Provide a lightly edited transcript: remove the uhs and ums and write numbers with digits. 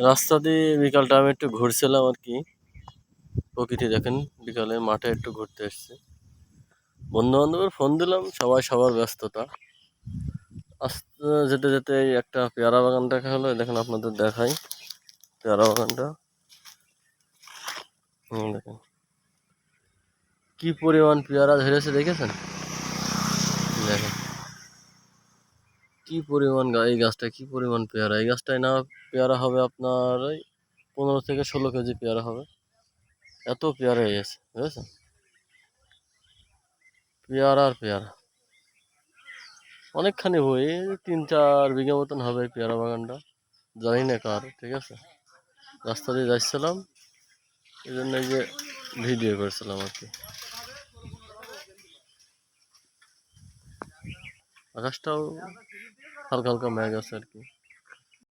রাস্তা দিয়ে বিকাল টাইমে একটু ঘুরছিলাম আর কি। প্রকৃতি দেখেন, বিকালে মাঠে একটু ঘুরতে এসেছি। বন্ধু বান্ধবের ফোন দিলাম, সবাই সবার ব্যস্ততা। আস্তে যেতে যেতে এই একটা পেয়ারা বাগান দেখা হলো, দেখেন আপনাদের দেখাই পেয়ারা বাগানটা। দেখেন কি পরিমাণ পেয়ারা ধরেছে দেখেছেন। দেখেন কি পরিমাণ এই গাছটা কি পরিমাণ পেয়ারা, এই গাছটায় না পেয়ারা হবে আপনার ওই 15 থেকে 16 কেজি পেয়ারা হবে। এত পেয়ারা হয়ে গেছে বুঝেছেন, পেয়ারা আর পেয়ারা। অনেকখানি বই, 3-4 বিঘা মতন হবে এই পেয়ারা বাগানটা, জানি না কার। ঠিক আছে, রাস্তা দিয়ে যাচ্ছিলাম, এই জন্য এই যে ভিডিও করছিলাম আর কি। আকাশটাও হালকা হালকা মেঘ আছে আর কি।